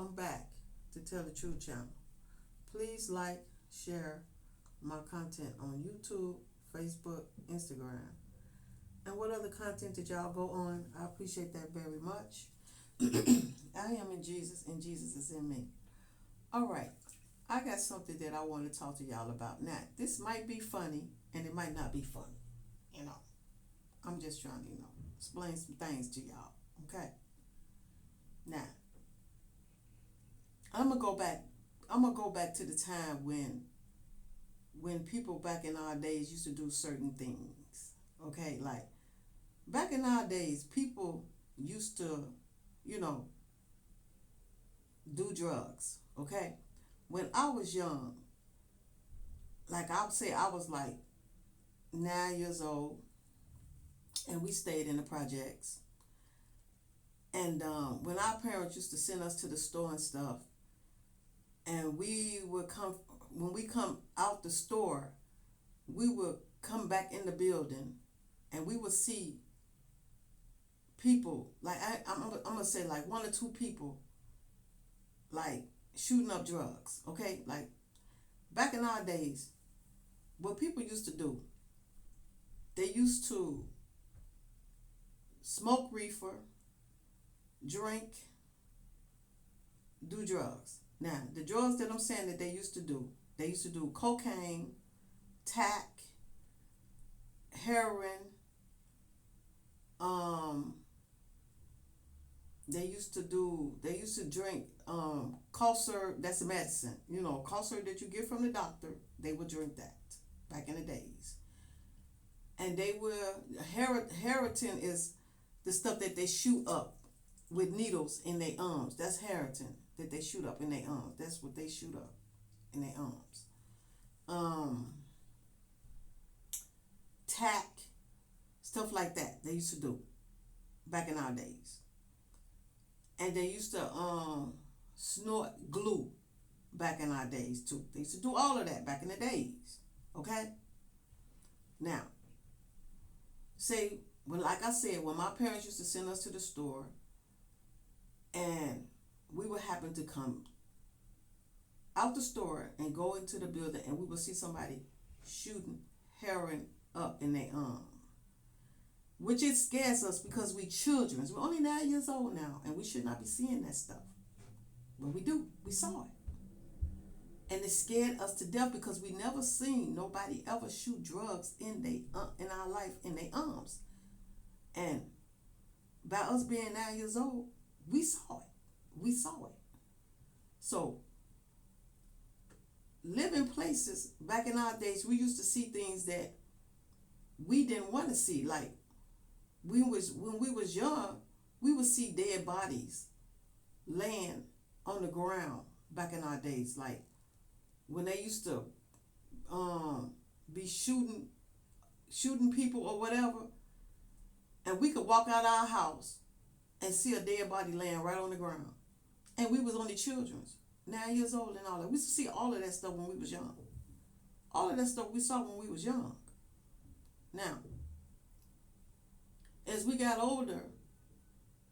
welcome back to Tell the Truth channel. Please like, share my content on YouTube, Facebook, Instagram. And what other content that y'all go on, I appreciate that very much. I am in Jesus and Jesus is in me. All right, I got something that I want to talk to y'all about. Now, this might be funny and it might not be funny. I'm just trying to, explain some things to y'all. Okay? Now, I'm gonna go back to the time when people back in our days used to do certain things. Okay, like back in our days, people used to, you know, do drugs. Okay, when I was young, like I would say, I was like 9 years old, and we stayed in the projects. And when our parents used to send us to the store and stuff, and we would come when we come out the store, we would come back in the building, and we would see people like I'm gonna say like one or two people like shooting up drugs. Okay, like back in our days, what people used to do, they used to smoke reefer, drink, do drugs. Now, the drugs that I'm saying that they used to do cocaine, tack, heroin, they used to drink cough syrup, that's a medicine. Cough syrup that you get from the doctor, they would drink that back in the days. And they were, Heriton is the stuff that they shoot up with needles in their arms. That's Heriton that they shoot up in their arms. That's what they shoot up in their arms. Tack, stuff like that they used to do back in our days. And they used to snort glue back in our days too. They used to do all of that back in the days. Okay? Now, like I said, when my parents used to send us to the store, and we would happen to come out the store and go into the building, and we would see somebody shooting heroin up in their arm, which it scares us because we children. We're only 9 years old now, and we should not be seeing that stuff, but we do. We saw it, and it scared us to death because we never seen nobody ever shoot drugs in our life in their arms. And by us being 9 years old, we saw it. We saw it. So, living places back in our days, we used to see things that we didn't want to see. Like when we was young, we would see dead bodies laying on the ground back in our days. Like when they used to be shooting people or whatever, and we could walk out our house and see a dead body laying right on the ground. And we was only children, 9 years old and all that. We used to see all of that stuff when we was young. All of that stuff we saw when we was young. Now, as we got older,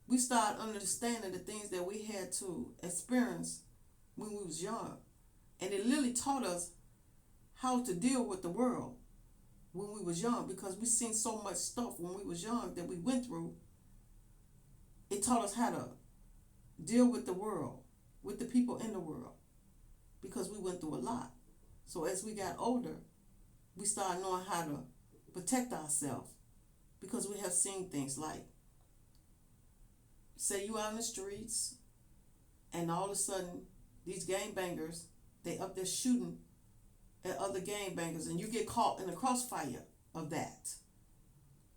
we started understanding the things that we had to experience when we was young. And it literally taught us how to deal with the world when we was young, because we seen so much stuff when we was young that we went through. It taught us how to deal with the world, with the people in the world, because we went through a lot. So as we got older, we started knowing how to protect ourselves, because we have seen things like, say you out in the streets, and all of a sudden these gangbangers, they up there shooting at other gangbangers, and you get caught in the crossfire of that.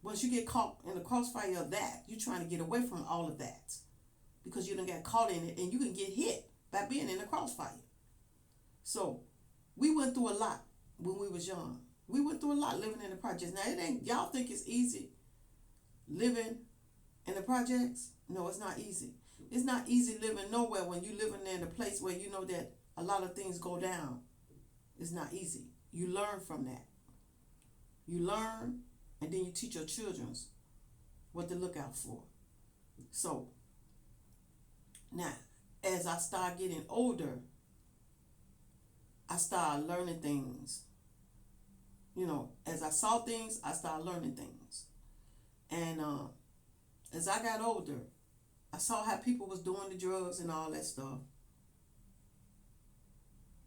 Once you get caught in the crossfire of that, you're trying to get away from all of that, because you done got caught in it, and you can get hit by being in the crossfire. So we went through a lot when we was young. We went through a lot living in the projects. Now, y'all think it's easy living in the projects? No, it's not easy. It's not easy living nowhere when you living in a place where you know that a lot of things go down. It's not easy. You learn from that. You learn, and then you teach your children what to look out for. So, now, as I start getting older, I started learning things. As I saw things, I started learning things. And as I got older, I saw how people was doing the drugs and all that stuff.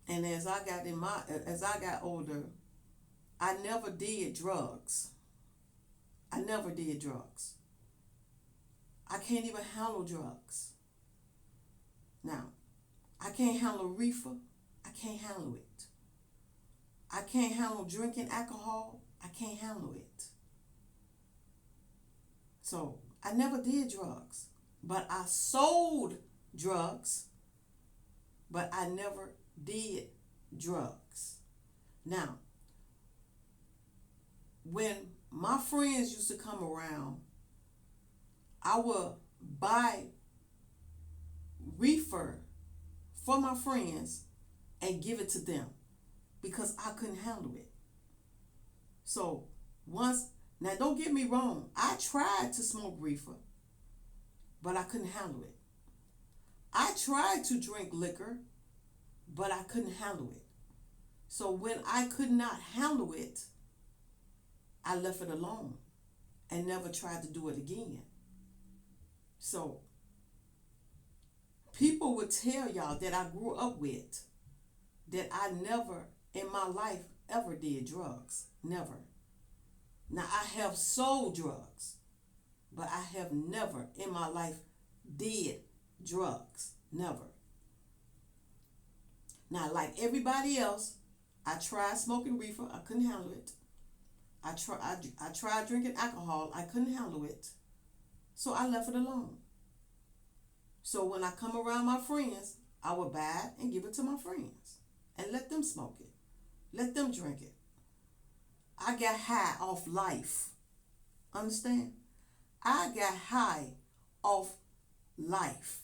And as I got older, I never did drugs. I never did drugs. I can't even handle drugs. Now, I can't handle reefer. I can't handle it. I can't handle drinking alcohol. I can't handle it. So I never did drugs. But I sold drugs. But I never did drugs. Now, when my friends used to come around, I would buy reefer for my friends and give it to them because I couldn't handle it. So now don't get me wrong, I tried to smoke reefer, but I couldn't handle it. I tried to drink liquor, but I couldn't handle it. So when I could not handle it, I left it alone and never tried to do it again. So people would tell y'all that I grew up with that I never in my life ever did drugs. Never. Now I have sold drugs, but I have never in my life did drugs. Never. Now, like everybody else, I tried smoking reefer. I couldn't handle it. I tried drinking alcohol. I couldn't handle it. So I left it alone. So when I come around my friends, I would buy it and give it to my friends and let them smoke it. Let them drink it. I got high off life. Understand? I got high off life.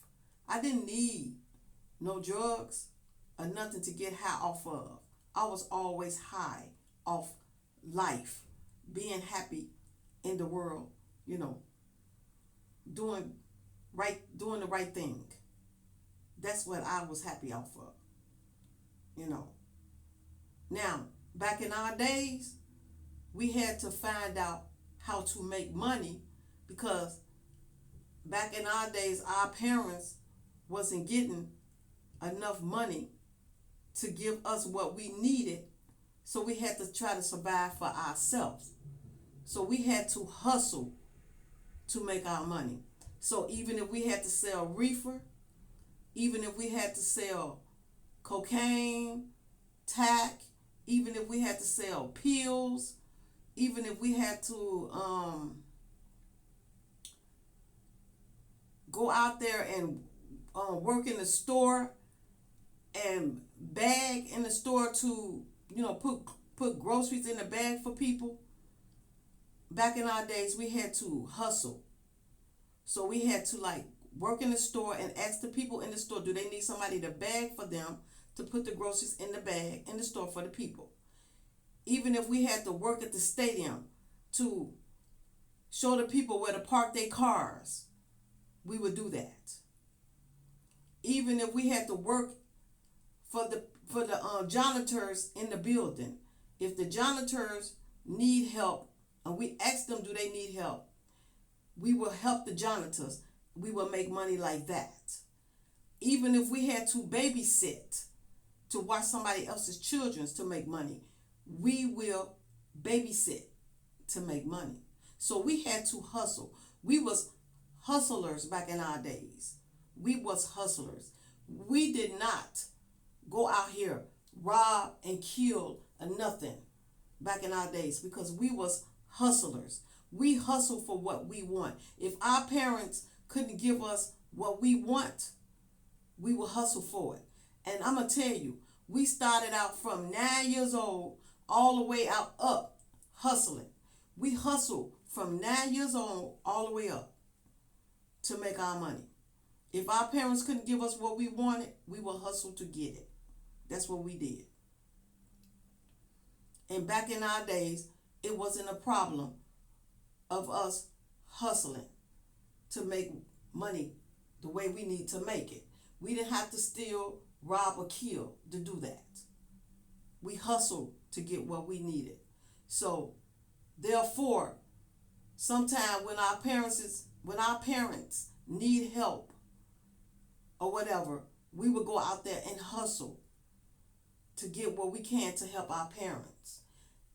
I didn't need no drugs or nothing to get high off of. I was always high off life, being happy in the world, doing the right thing. That's what I was happy off of. Now, back in our days, we had to find out how to make money because back in our days, our parents wasn't getting enough money to give us what we needed, so we had to try to survive for ourselves. So we had to hustle to make our money. So even if we had to sell reefer, even if we had to sell cocaine, tack, even if we had to sell pills, even if we had to go out there and work in the store and bag in the store to, put groceries in the bag for people. Back in our days, we had to hustle. So we had to work in the store and ask the people in the store, do they need somebody to bag for them to put the groceries in the bag in the store for the people? Even if we had to work at the stadium to show the people where to park their cars, we would do that. Even if we had to work for the janitors in the building, if the janitors need help and we ask them, do they need help, we will help the janitors. We will make money like that. Even if we had to babysit to watch somebody else's children to make money, we will babysit to make money. So we had to hustle. We was hustlers back in our days. We was hustlers. We did not go out here, rob and kill or nothing back in our days because we was hustlers. We hustle for what we want. If our parents couldn't give us what we want, we will hustle for it. And I'm going to tell you, we started out from 9 years old all the way out up hustling. We hustled from 9 years old all the way up to make our money. If our parents couldn't give us what we wanted, we will hustle to get it. That's what we did. And back in our days, it wasn't a problem of us hustling to make money the way we need to make it. We didn't have to steal, rob, or kill to do that. We hustled to get what we needed. So, therefore, sometimes when our parents need help or whatever, we would go out there and hustle to get what we can to help our parents.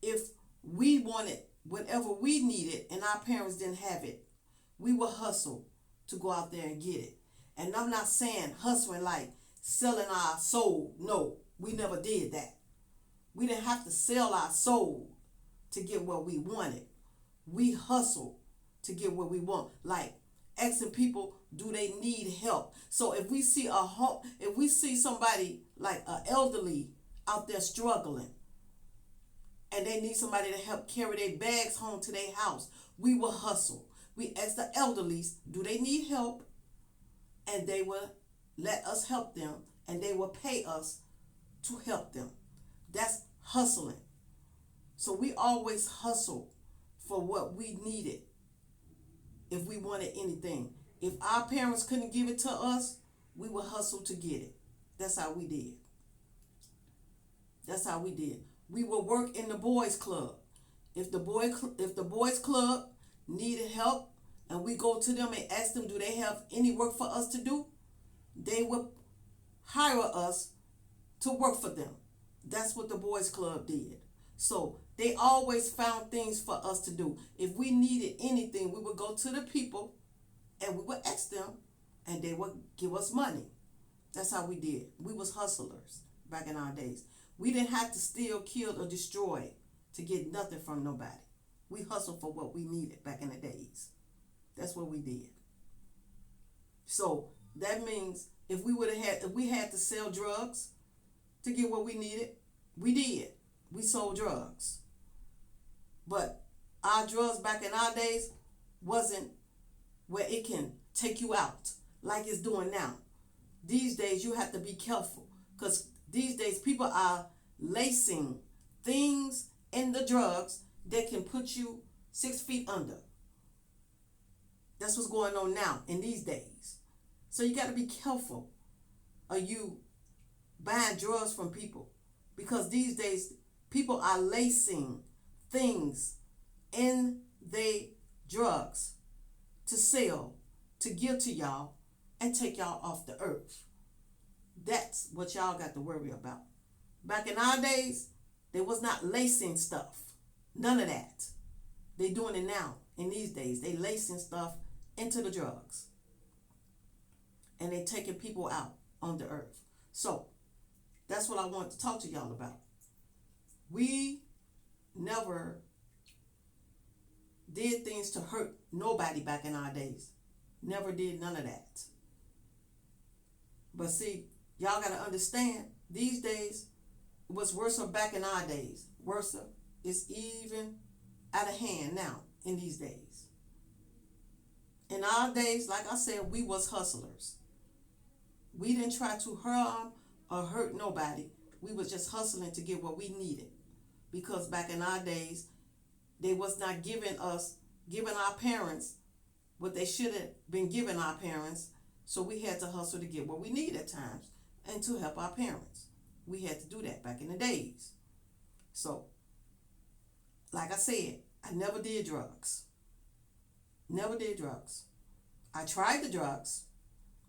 If we wanted whatever we needed and our parents didn't have it, we would hustle to go out there and get it. And I'm not saying hustling like selling our soul. No, we never did that. We didn't have to sell our soul to get what we wanted. We hustle to get what we want. Like asking people, do they need help? So if we see if we see somebody like an elderly out there struggling, and they need somebody to help carry their bags home to their house, we will hustle. We ask the elderlies, do they need help? And they will let us help them, and they will pay us to help them. That's hustling. So we always hustle for what we needed if we wanted anything. If our parents couldn't give it to us, we would hustle to get it. That's how we did. That's how we did. We would work in the boys' club. If the boys' club needed help, and we go to them and ask them, do they have any work for us to do? They would hire us to work for them. That's what the boys' club did. So they always found things for us to do. If we needed anything, we would go to the people and we would ask them, and they would give us money. That's how we did. We was hustlers back in our days. We didn't have to steal, kill, or destroy to get nothing from nobody. We hustled for what we needed back in the days. That's what we did. So that means if we had to sell drugs to get what we needed, we did. We sold drugs. But our drugs back in our days wasn't where it can take you out like it's doing now. These days you have to be careful, because these days people are lacing things in the drugs that can put you 6 feet under. That's what's going on now in these days. So you got to be careful of you buying drugs from people, because these days people are lacing things in their drugs to sell, to give to y'all, and take y'all off the earth. That's what y'all got to worry about. Back in our days, they was not lacing stuff. None of that. They doing it now. In these days, they lacing stuff into the drugs. And they taking people out on the earth. So, that's what I wanted to talk to y'all about. We never did things to hurt nobody back in our days. Never did none of that. But see, y'all got to understand, these days, it was worse back in our days. Worse, it's even out of hand now in these days. In our days, like I said, we was hustlers. We didn't try to harm or hurt nobody. We was just hustling to get what we needed. Because back in our days, they was not giving our parents what they should have been giving our parents. So we had to hustle to get what we need at times and to help our parents. We had to do that back in the days. So, like I said, I never did drugs. Never did drugs. I tried the drugs.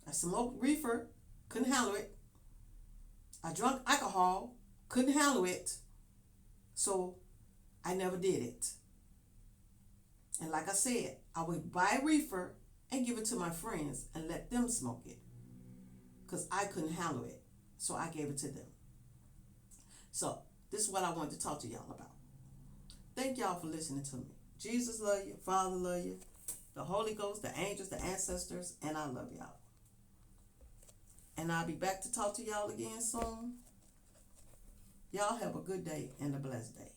I smoked reefer, couldn't handle it. I drank alcohol, couldn't handle it. So, I never did it. And like I said, I would buy reefer and give it to my friends and let them smoke it, because I couldn't handle it. So I gave it to them. So this is what I wanted to talk to y'all about. Thank y'all for listening to me. Jesus love you. Father love you. The Holy Ghost, the angels, the ancestors, and I love y'all. And I'll be back to talk to y'all again soon. Y'all have a good day and a blessed day.